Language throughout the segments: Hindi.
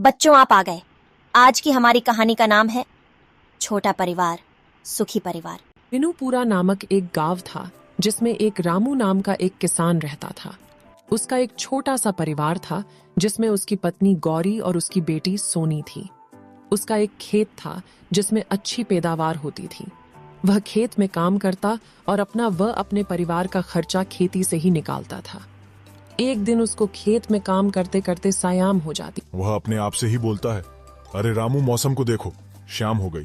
बच्चों, आप आ गए। आज की हमारी कहानी का नाम है छोटा परिवार सुखी परिवार। बिनुपुरा नामक एक गांव था जिसमें एक रामू नाम का एक किसान रहता था। उसका एक छोटा सा परिवार था जिसमें उसकी पत्नी गौरी और उसकी बेटी सोनी थी। उसका एक खेत था जिसमें अच्छी पैदावार होती थी। वह खेत में काम करता और अपने परिवार का खर्चा खेती से ही निकालता था। एक दिन उसको खेत में काम करते करते सायाम हो जाती। वह अपने आप से ही बोलता है, अरे रामू, मौसम को देखो, शाम हो गई,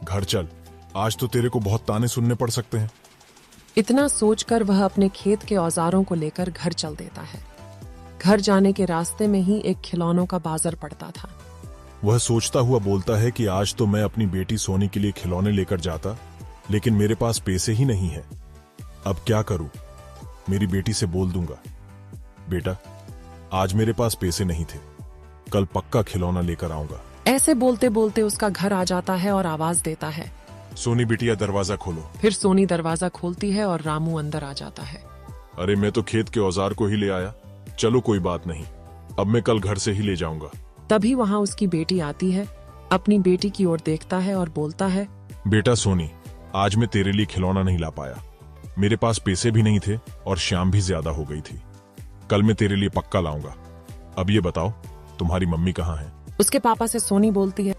घर चल, आज तो तेरे को बहुत ताने सुनने पड़ सकते हैं। इतना सोचकर वह अपने खेत के औजारों को लेकर घर चल देता है। घर जाने के रास्ते में ही एक खिलौनों का बाजार पड़ता था। वह सोचता हुआ बोलता है कि आज तो मैं अपनी बेटी सोनी के लिए खिलौने लेकर जाता, लेकिन मेरे पास पैसे ही नहीं है। अब क्या करूं? मेरी बेटी से बोल दूंगा, बेटा, आज मेरे पास पैसे नहीं थे, कल पक्का खिलौना लेकर आऊंगा। ऐसे बोलते बोलते उसका घर आ जाता है और आवाज देता है, सोनी बिटिया, दरवाजा खोलो। फिर सोनी दरवाजा खोलती है और रामू अंदर आ जाता है। अरे मैं तो खेत के औजार को ही ले आया, चलो कोई बात नहीं, अब मैं कल घर से ही ले जाऊंगा। तभी वहां उसकी बेटी आती है, अपनी बेटी की ओर देखता है और बोलता है, बेटा सोनी, आज मैं तेरे लिए खिलौना नहीं ला पाया, मेरे पास पैसे भी नहीं थे और शाम भी ज्यादा हो गई थी, कल मैं तेरे लिए पक्का लाऊंगा। अब ये बताओ, तुम्हारी मम्मी कहाँ है? उसके पापा से सोनी बोलती है,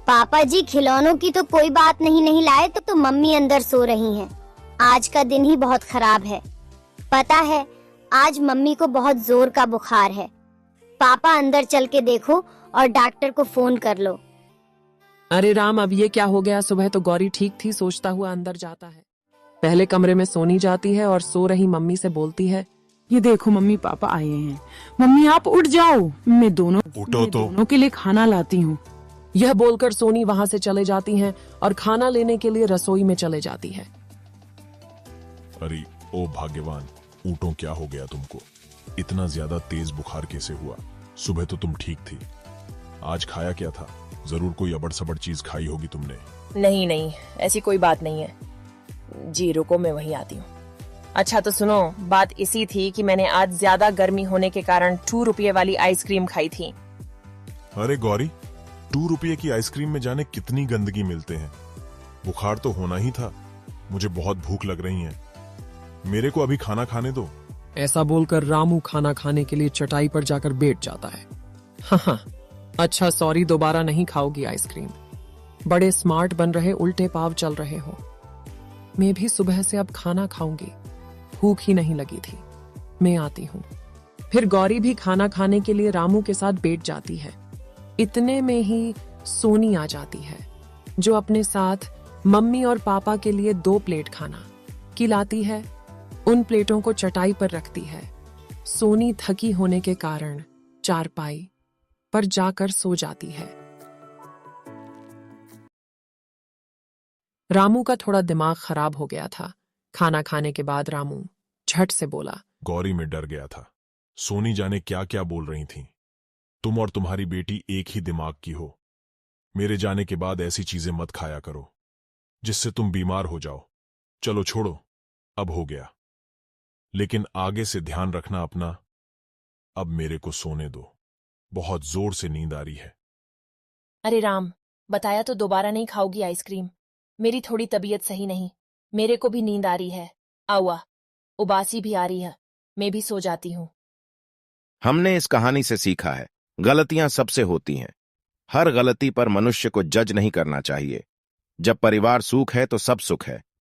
पापा जी, खिलौनों की तो कोई बात नहीं लाए तो मम्मी अंदर सो रही हैं। आज का दिन ही बहुत खराब है। पता है, आज मम्मी को बहुत जोर का बुखार है। पापा अंदर चल के देखो और डॉक्टर को फोन कर लो। अरे राम, अब ये क्या हो गया? सुबह तो गौरी ठीक थी, सोचता हुआ अंदर जाता है। पहले कमरे में सोनी जाती है और सो रही मम्मी से बोलती है, ये देखो मम्मी पापा आए हैं। मम्मी आप उठ जाओ, मैं दोनों के लिए खाना लाती हूँ। यह बोलकर सोनी वहां से चले जाती हैं और खाना लेने के लिए रसोई में चले जाती है। अरे ओ भाग्यवान, ऊँटों, क्या हो गया तुमको? इतना ज्यादा तेज बुखार कैसे हुआ? सुबह तो तुम ठीक थी, आज खाया क्या था? जरूर कोई अबड़ सबड़ चीज खाई होगी तुमने। नहीं नहीं, ऐसी कोई बात नहीं है जी, रुको मैं वहीं आती हूँ। अच्छा तो सुनो, बात इसी थी कि मैंने आज ज्यादा गर्मी होने के कारण 2 रुपये वाली आइसक्रीम खाई थी। अरे गौरी, 2 रुपये की आइसक्रीम में जाने कितनी गंदगी मिलते हैं। बुखार तो होना ही था, मुझे बहुत भूख लग रही है, मेरे को अभी खाना खाने दो। ऐसा बोलकर रामू खाना खाने के लिए चटाई पर जाकर बैठ जाता है। हाँ, अच्छा सॉरी, दोबारा नहीं खाओगी आइसक्रीम। बड़े स्मार्ट बन रहे, उल्टे पाव चल रहे हो। मैं भी सुबह से अब खाना खाऊंगी, भूख ही नहीं लगी थी, मैं आती हूँ। फिर गौरी भी खाना खाने के लिए रामू के साथ बैठ जाती है। इतने में ही सोनी आ जाती है, जो अपने साथ मम्मी और पापा के लिए 2 प्लेट खाना खिलाती है। उन प्लेटों को चटाई पर रखती है। सोनी थकी होने के कारण चारपाई पर जाकर सो जाती है। रामू का थोड़ा दिमाग खराब हो गया था। खाना खाने के बाद रामू झट से बोला, गौरी, मैं डर गया था, सोनी जाने क्या क्या बोल रही थी। तुम और तुम्हारी बेटी एक ही दिमाग की हो। मेरे जाने के बाद ऐसी चीजें मत खाया करो जिससे तुम बीमार हो जाओ। चलो छोड़ो, अब हो गया, लेकिन आगे से ध्यान रखना अपना। अब मेरे को सोने दो, बहुत जोर से नींद आ रही है। अरे राम, बताया तो दोबारा नहीं खाओगी आइसक्रीम। मेरी थोड़ी तबीयत सही नहीं, मेरे को भी नींद आ रही है। आवा, उबासी भी आ रही है, मैं भी सो जाती हूँ। हमने इस कहानी से सीखा है, गलतियां सबसे होती हैं। हर गलती पर मनुष्य को जज नहीं करना चाहिए। जब परिवार सुख है तो सब सुख है,